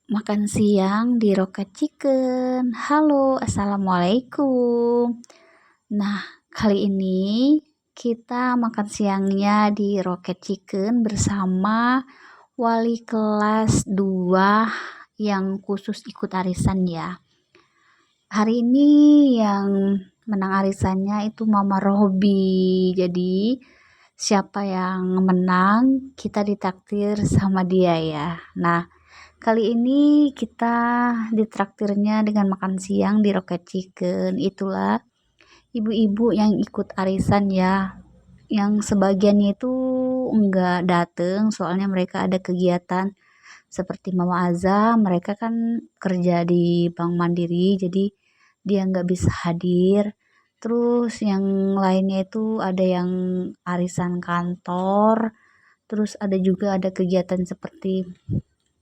Makan siang di Rocket Chicken. Halo, assalamualaikum. Nah, kali ini kita makan siangnya di Rocket Chicken bersama wali kelas 2 yang khusus ikut arisan ya. Hari ini yang menang arisannya itu Mama Robi. Jadi siapa yang menang kita ditraktir sama dia ya. Nah, kali ini kita ditraktirnya dengan makan siang di Rocket Chicken. Itulah ibu-ibu yang ikut arisan ya. Yang sebagiannya itu enggak dateng soalnya mereka ada kegiatan seperti Mama Aza. Mereka kan kerja di Bank Mandiri, jadi dia nggak bisa hadir. Terus yang lainnya itu ada yang arisan kantor, terus ada kegiatan seperti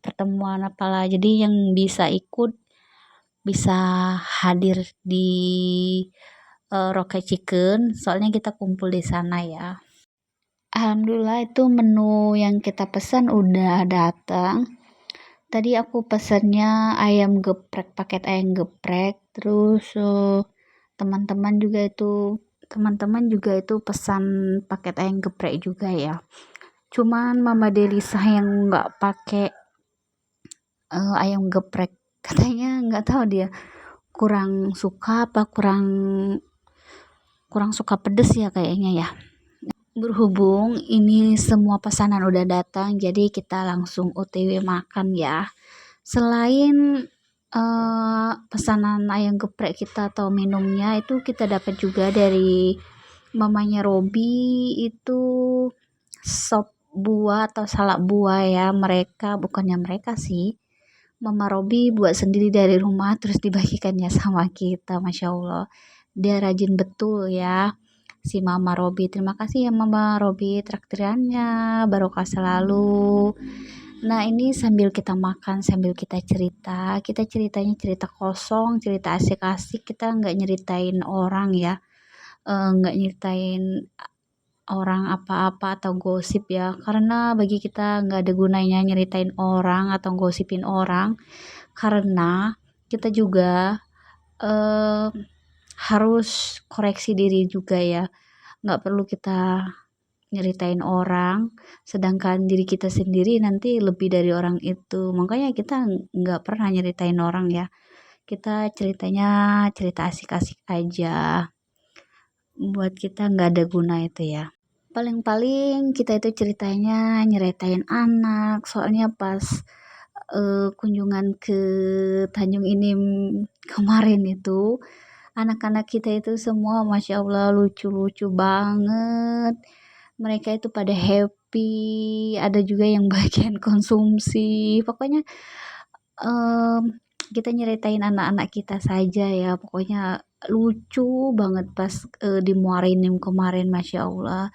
pertemuan apalah, jadi yang bisa ikut bisa hadir di Rocket Chicken soalnya kita kumpul di sana ya. Alhamdulillah itu menu yang kita pesan udah datang. Tadi aku pesannya ayam geprek, paket ayam geprek, terus teman-teman juga itu pesan paket ayam geprek juga ya. Cuman Mama Delisa yang nggak pakai ayam geprek, katanya nggak tahu dia kurang suka apa kurang suka pedes ya kayaknya ya. Berhubung ini semua pesanan udah datang, jadi kita langsung OTW makan ya. Selain pesanan ayam geprek kita atau minumnya itu kita dapat juga dari mamanya Robi itu sop buah atau salak buah ya. Bukannya mereka sih, Mama Robi buat sendiri dari rumah terus dibagikannya sama kita. Masya Allah, dia rajin betul ya si Mama Robi. Terima kasih ya Mama Robi traktirannya, barokah selalu. Nah, ini sambil kita makan, sambil kita ceritanya cerita kosong, cerita asik-asik. Kita nggak nyeritain orang ya, nggak nyeritain orang apa-apa atau gosip ya, karena bagi kita nggak ada gunanya nyeritain orang atau gosipin orang, karena kita juga eh, harus koreksi diri juga ya. Nggak perlu kita nyeritain orang sedangkan diri kita sendiri nanti lebih dari orang itu. Makanya kita nggak pernah nyeritain orang ya, kita ceritanya cerita asik-asik aja, buat kita nggak ada guna itu ya. Paling-paling kita itu ceritanya nyeritain anak, soalnya pas kunjungan ke Tanjung Inim kemarin itu anak-anak kita itu semua Masya Allah lucu-lucu banget. Mereka itu pada happy, ada juga yang bagian konsumsi. Pokoknya em, kita nyeritain anak-anak kita saja ya. Pokoknya lucu banget pas di Muarinim kemarin. Masya Allah,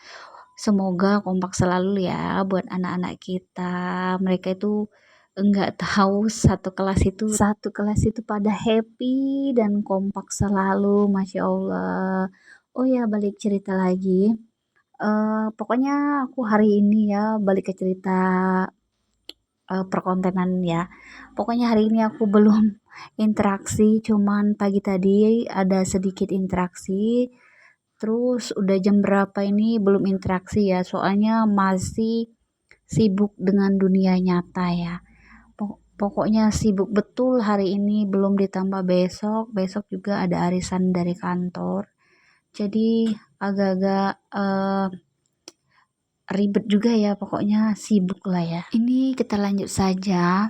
semoga kompak selalu ya buat anak-anak kita. Mereka itu enggak tahu satu kelas itu pada happy dan kompak selalu. Masya Allah. Oh ya, balik cerita lagi. Pokoknya aku hari ini ya balik ke cerita perkontenan ya. Pokoknya hari ini aku belum interaksi, cuman pagi tadi ada sedikit interaksi. Terus udah jam berapa ini belum interaksi ya, soalnya masih sibuk dengan dunia nyata ya. Pokoknya sibuk betul hari ini, belum ditambah besok juga ada arisan dari kantor. Jadi agak-agak ribet juga ya, pokoknya sibuk lah ya. Ini kita lanjut saja.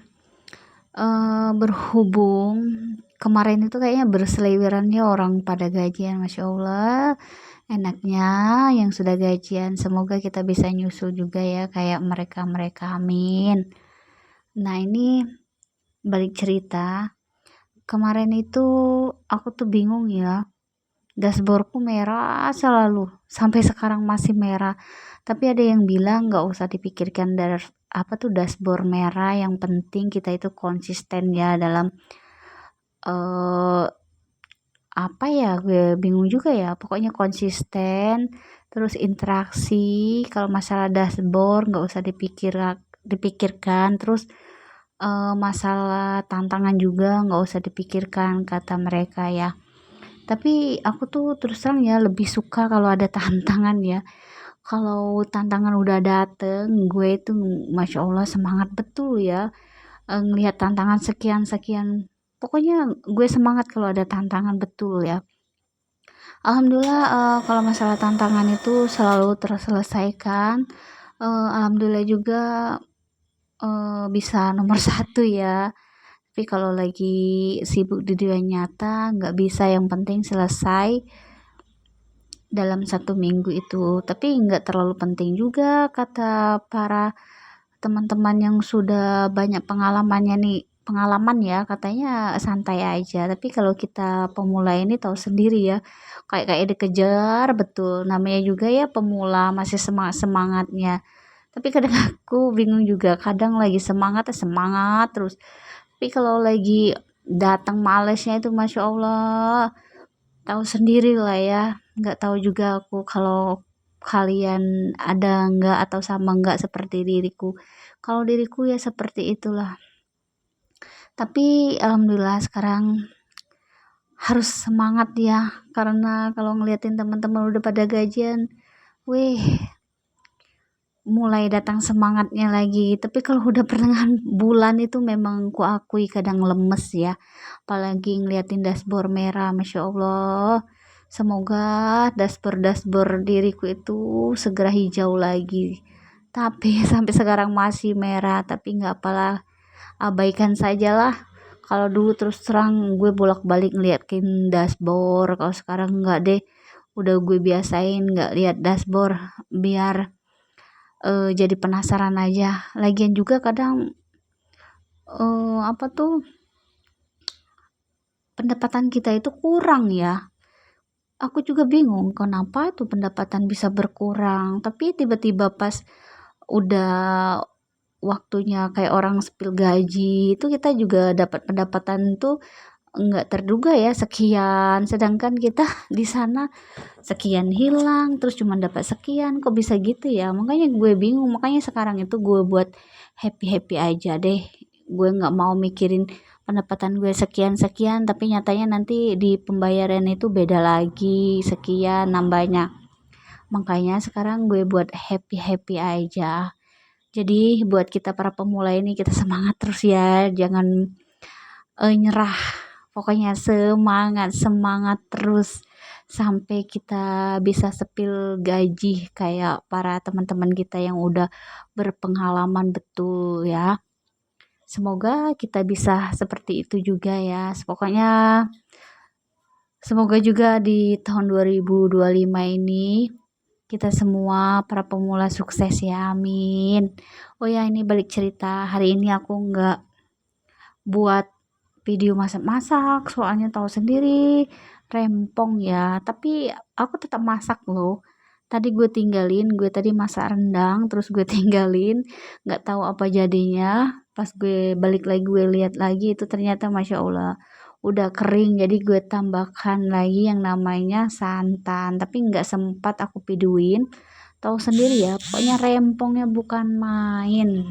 Berhubung kemarin itu kayaknya berseliwerannya orang pada gajian. Masya Allah, enaknya yang sudah gajian, semoga kita bisa nyusul juga ya kayak mereka-mereka, amin. Nah, ini balik cerita, kemarin itu aku tuh bingung ya, dashboardku merah selalu sampai sekarang masih merah. Tapi ada yang bilang nggak usah dipikirkan dari apa tuh dashboard merah, yang penting kita itu konsisten ya dalam eh apa ya, gue bingung juga ya, pokoknya konsisten terus interaksi. Kalau masalah dashboard nggak usah dipikirkan, terus masalah tantangan juga nggak usah dipikirkan kata mereka ya. Tapi aku tuh terus terang ya lebih suka kalau ada tantangan ya. Kalau tantangan udah dateng, gue itu masya Allah semangat betul ya. Ngelihat tantangan sekian-sekian. Pokoknya gue semangat kalau ada tantangan betul ya. Alhamdulillah kalau masalah tantangan itu selalu terselesaikan. Alhamdulillah juga bisa nomor satu ya. Tapi kalau lagi sibuk di dunia nyata nggak bisa, yang penting selesai dalam 1 minggu itu. Tapi nggak terlalu penting juga kata para teman-teman yang sudah banyak pengalaman ya, katanya santai aja. Tapi kalau kita pemula ini tahu sendiri ya, kayak dikejar betul, namanya juga ya pemula masih semangat semangatnya. Tapi kadang aku bingung juga, kadang lagi semangat semangat terus, tapi kalau lagi datang malesnya itu masya Allah, tahu sendiri lah ya. Nggak tahu juga aku kalau kalian ada nggak atau sama nggak seperti diriku. Kalau diriku ya seperti itulah. Tapi alhamdulillah sekarang harus semangat ya, karena kalau ngeliatin teman-teman udah pada gajian, weh, mulai datang semangatnya lagi. Tapi kalau udah pertengahan bulan itu memang ku akui kadang lemes ya, apalagi ngeliatin dashboard merah, masya Allah. Semoga dashboard diriku itu segera hijau lagi. Tapi sampai sekarang masih merah, tapi nggak apalah, abaikan sajalah. Kalau dulu terus terang gue bolak-balik ngeliatin dashboard, kalau sekarang nggak deh, udah gue biasain nggak lihat dashboard, biar jadi penasaran aja. Lagian juga kadang apa tuh, pendapatan kita itu kurang ya. Aku juga bingung kenapa tuh pendapatan bisa berkurang, tapi tiba-tiba pas udah waktunya kayak orang spill gaji itu kita juga dapat pendapatan tuh nggak terduga ya sekian, sedangkan kita di sana sekian hilang terus cuma dapat sekian, kok bisa gitu ya. Makanya gue bingung, makanya sekarang itu gue buat happy happy aja deh. Gue nggak mau mikirin pendapatan gue sekian sekian tapi nyatanya nanti di pembayaran itu beda lagi sekian nambahnya. Makanya sekarang gue buat happy happy aja. Jadi buat kita para pemula ini kita semangat terus ya, jangan nyerah. Pokoknya semangat, semangat terus sampai kita bisa sepil gaji kayak para teman-teman kita yang udah berpengalaman betul ya. Semoga kita bisa seperti itu juga ya. Pokoknya semoga juga di tahun 2025 ini kita semua para pemula sukses ya, amin. Oh ya, ini balik cerita, hari ini aku nggak buat video masak-masak soalnya tahu sendiri rempong ya, tapi aku tetap masak loh. Gue tadi masak rendang terus gue tinggalin, nggak tahu apa jadinya. Pas gue balik lagi gue lihat lagi itu ternyata masya Allah udah kering, jadi gue tambahkan lagi yang namanya santan, tapi nggak sempat aku videoin. Tahu sendiri ya, pokoknya rempongnya bukan main.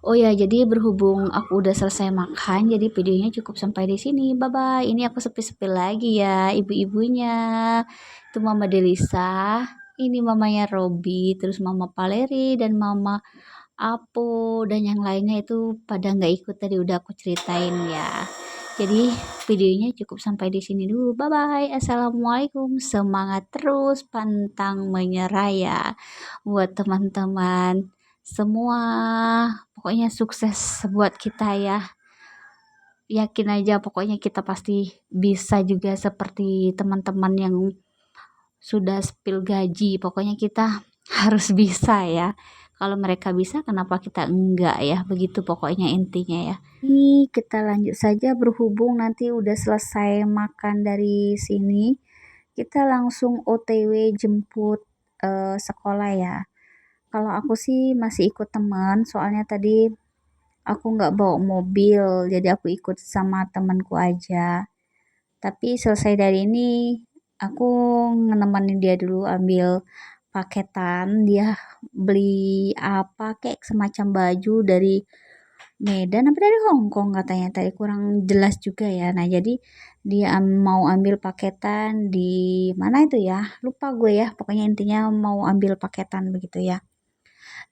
Oh ya, jadi berhubung aku udah selesai makan, jadi videonya cukup sampai di sini. Bye bye. Ini aku sepi-sepi lagi ya, ibu-ibunya. Itu Mama Delisa, ini mamanya Robi, terus Mama Paleri dan Mama Apo dan yang lainnya itu pada nggak ikut tadi udah aku ceritain ya. Jadi videonya cukup sampai di sini dulu. Bye bye. Assalamualaikum. Semangat terus, pantang menyerah ya buat teman-teman semua. Pokoknya sukses buat kita ya. Yakin aja pokoknya kita pasti bisa juga seperti teman-teman yang sudah spill gaji. Pokoknya kita harus bisa ya. Kalau mereka bisa, kenapa kita enggak ya? Begitu pokoknya intinya ya. Ini kita lanjut saja, berhubung nanti udah selesai makan dari sini. Kita langsung OTW jemput sekolah ya. Kalau aku sih masih ikut teman, soalnya tadi aku nggak bawa mobil, jadi aku ikut sama temanku aja. Tapi selesai dari ini, aku nemenin dia dulu ambil paketan. Dia beli apa kayak semacam baju dari Medan apa dari Hong Kong katanya tadi, kurang jelas juga ya. Nah jadi dia mau ambil paketan di mana itu ya, lupa gue ya, pokoknya intinya mau ambil paketan begitu ya.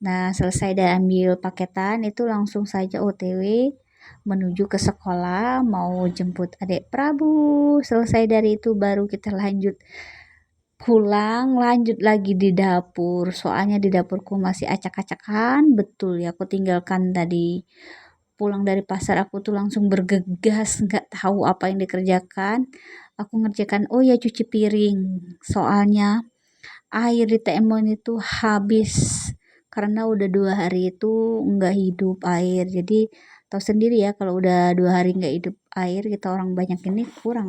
Nah selesai dari ambil paketan itu langsung saja OTW menuju ke sekolah mau jemput adik Prabu. Selesai dari itu baru kita lanjut pulang, lanjut lagi di dapur, soalnya di dapurku masih acak-acakan betul ya, aku tinggalkan tadi. Pulang dari pasar aku tuh langsung bergegas, nggak tahu apa yang dikerjakan. Aku ngerjakan, oh ya cuci piring, soalnya air di Temon itu habis karena udah 2 hari itu nggak hidup air. Jadi tahu sendiri ya, kalau udah 2 hari nggak hidup air, kita orang banyak ini kurang